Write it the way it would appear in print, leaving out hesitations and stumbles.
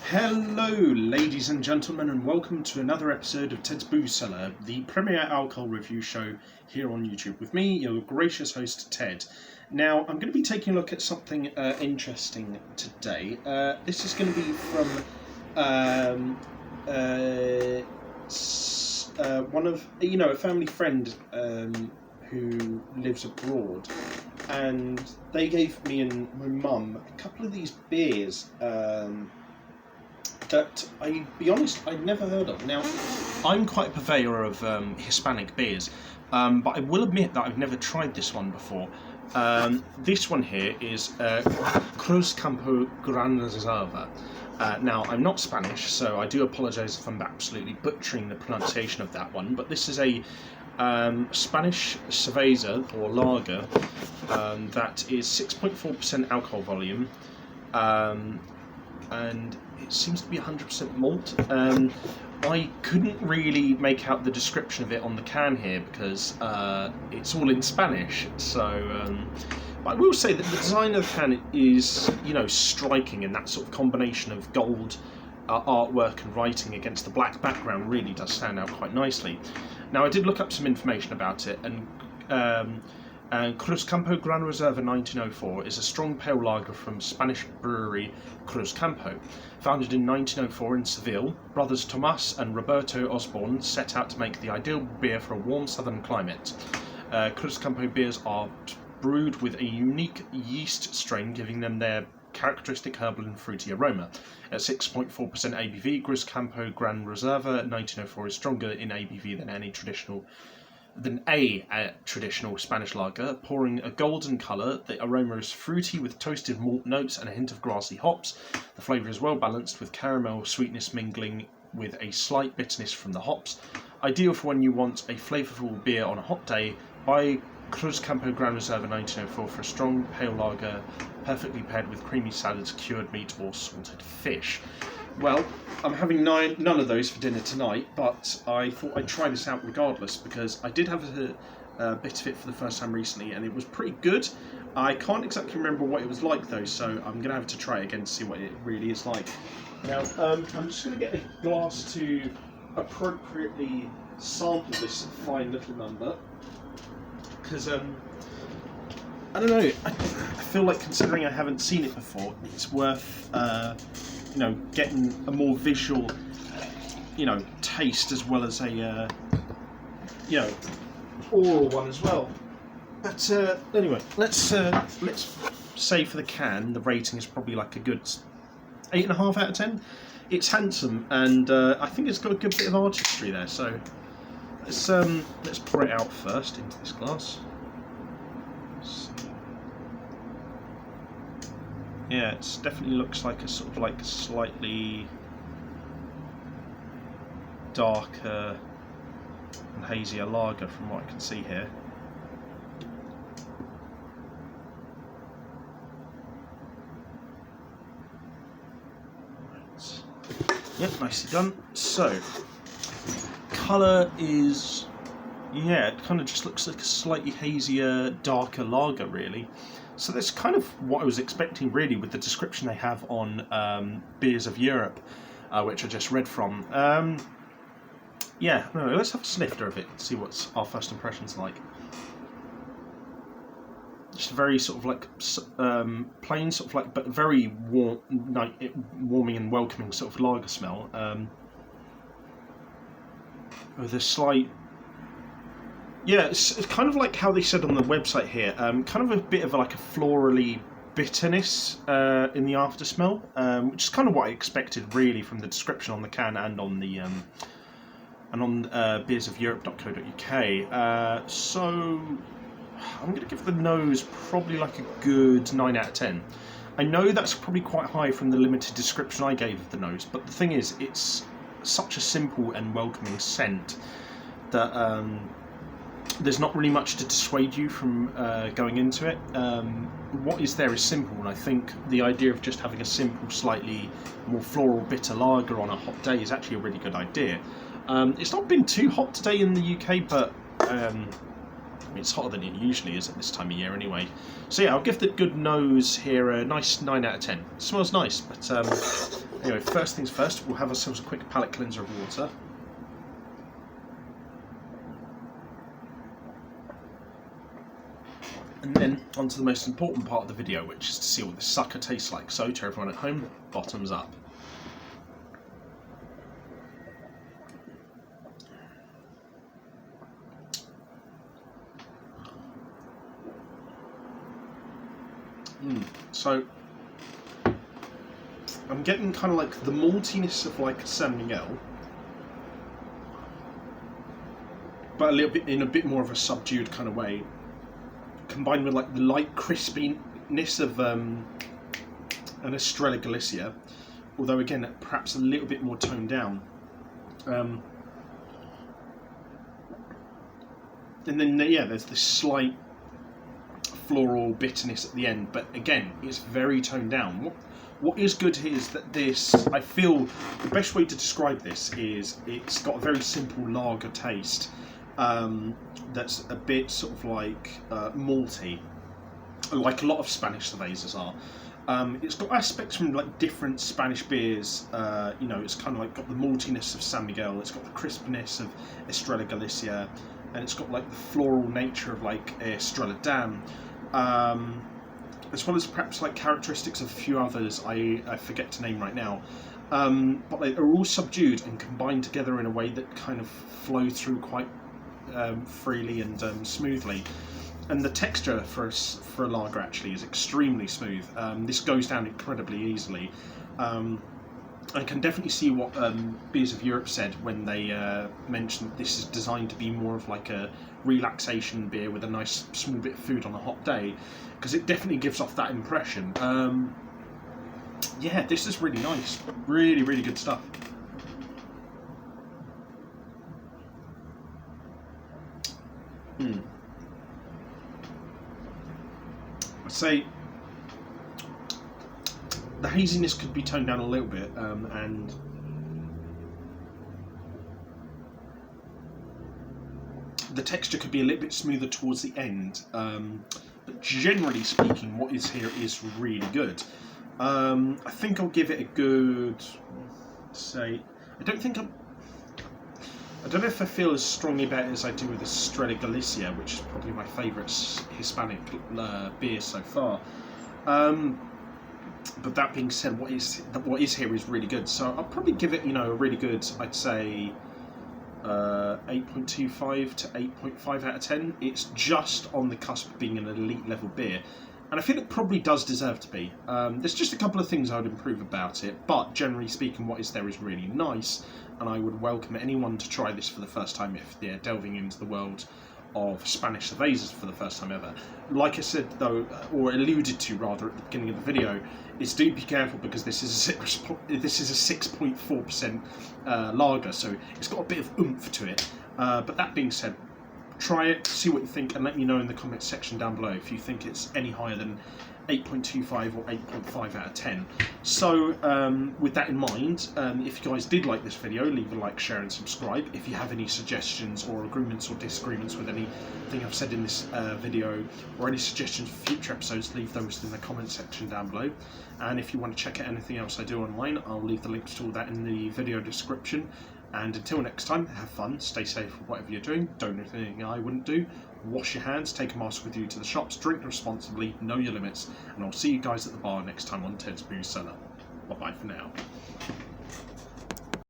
Hello, ladies and gentlemen, and welcome to another episode of Ted's Booze Cellar, the premier alcohol review show here on YouTube, with me, your gracious host, Ted. Now, I'm going to be taking a look at something interesting today. This is going to be from one of, a family friend who lives abroad, and they gave me and my mum a couple of these beers that, I'll be honest, I'd never heard of. Now, I'm quite a purveyor of Hispanic beers, but I will admit that I've never tried this one before. This one here is Cruzcampo Gran Reserva. Now, I'm not Spanish, so I do apologise if I'm absolutely butchering the pronunciation of that one, but this is a Spanish cerveza, or lager, that is 6.4% alcohol volume, and it seems to be 100% malt. I couldn't really make out the description of it on the can here because it's all in Spanish, so but I will say that the design of the can is, striking, and that sort of combination of gold artwork and writing against the black background really does stand out quite nicely. Now, I did look up some information about it, and Cruzcampo Gran Reserva 1904 is a strong pale lager from Spanish brewery Cruzcampo. Founded in 1904 in Seville, brothers Tomas and Roberto Osborne set out to make the ideal beer for a warm southern climate. Cruzcampo beers are brewed with a unique yeast strain, giving them their characteristic herbal and fruity aroma. At 6.4% ABV, Cruzcampo Gran Reserva 1904 is stronger in ABV than a traditional Spanish lager, pouring a golden colour. The aroma is fruity with toasted malt notes and a hint of grassy hops. The flavour is well balanced with caramel sweetness mingling with a slight bitterness from the hops. Ideal for when you want a flavourful beer on a hot day. Buy Cruzcampo Gran Reserva 1904 for a strong pale lager, perfectly paired with creamy salads, cured meat or salted fish. Well, I'm having none of those for dinner tonight, but I thought I'd try this out regardless, because I did have a bit of it for the first time recently, and it was pretty good. I can't exactly remember what it was like though, so I'm going to have to try it again to see what it really is like. Now, I'm just going to get a glass to appropriately sample this fine little number, because I don't know, I feel like, considering I haven't seen it before, it's worth getting a more visual, taste, as well as a, oral one as well. But anyway, let's say for the can, the rating is probably like a good 8.5 out of 10. It's handsome, and I think it's got a good bit of artistry there. So let's pour it out first into this glass. Yeah, it definitely looks like a sort of like slightly darker and hazier lager from what I can see here. Right. Yep, nicely done. So, colour is, it kind of just looks like a slightly hazier, darker lager, really. So that's kind of what I was expecting, really, with the description they have on Beers of Europe, which I just read from. Let's have a snifter of it and see what our first impressions are like. Just a very sort of like plain, sort of like, but very warm, warming and welcoming sort of lager smell, with a slight. Yeah, it's kind of like how they said on the website here, kind of a bit of like a florally bitterness in the after smell, which is kind of what I expected, really, from the description on the can and on the beersofeurope.co.uk. So I'm going to give the nose probably like a good 9 out of 10. I know that's probably quite high from the limited description I gave of the nose, but the thing is, it's such a simple and welcoming scent that there's not really much to dissuade you from going into it. What is there is simple, and I think the idea of just having a simple, slightly more floral, bitter lager on a hot day is actually a really good idea. It's not been too hot today in the UK, but it's hotter than it usually is at this time of year anyway. So yeah, I'll give the good nose here a nice 9 out of 10. It smells nice, but Anyway, first things first, we'll have ourselves a quick palate cleanser of water. And then on to the most important part of the video, which is to see what this sucker tastes like. So to everyone at home, bottoms up. So I'm getting kind of like the maltiness of like San Miguel, but a little bit in a bit more of a subdued kind of way, combined with like the light crispiness of an Estrella Galicia, although again perhaps a little bit more toned down. And then yeah, there's this slight floral bitterness at the end, but again it's very toned down. What is good here is that this, I feel the best way to describe this is it's got a very simple lager taste that's a bit sort of like malty, like a lot of Spanish cervezas are. It's got aspects from like different Spanish beers. You know, it's kind of like got the maltiness of San Miguel, it's got the crispness of Estrella Galicia, and it's got like the floral nature of like Estrella Damm, as well as perhaps like characteristics of a few others I forget to name right now. But they are all subdued and combined together in a way that kind of flow through quite freely and smoothly. And the texture for a lager actually is extremely smooth. This goes down incredibly easily. I can definitely see what Beers of Europe said when they mentioned that this is designed to be more of like a relaxation beer with a nice small bit of food on a hot day, because it definitely gives off that impression. Yeah, this is really nice. Really, really good stuff. I'd say the haziness could be toned down a little bit, and the texture could be a little bit smoother towards the end. But generally speaking, what is here is really good. I think I'll give it a good, say, I don't know if I feel as strongly about it as I do with the Estrella Galicia, which is probably my favourite Hispanic beer so far. But that being said, what is here is really good. So I'll probably give it, a really good, I'd say, 8.25 to 8.5 out of 10. It's just on the cusp of being an elite level beer, and I feel it probably does deserve to be. There's just a couple of things I would improve about it, but generally speaking, what is there is really nice, and I would welcome anyone to try this for the first time if they're delving into the world of Spanish cervezas for the first time ever. Like I said though, or alluded to rather at the beginning of the video, is do be careful, because this is a 6.4% lager, so it's got a bit of oomph to it. But that being said, try it, see what you think, and let me know in the comments section down below if you think it's any higher than 8.25 or 8.5 out of 10. So with that in mind, if you guys did like this video, leave a like, share and subscribe. If you have any suggestions or agreements or disagreements with anything I've said in this video, or any suggestions for future episodes, leave those in the comment section down below. And if you want to check out anything else I do online, I'll leave the links to all that in the video description. And until next time, have fun, stay safe with whatever you're doing, don't do anything I wouldn't do, wash your hands, take a mask with you to the shops, drink responsibly, know your limits, and I'll see you guys at the bar next time on Ted's Brew Cellar. Bye bye for now.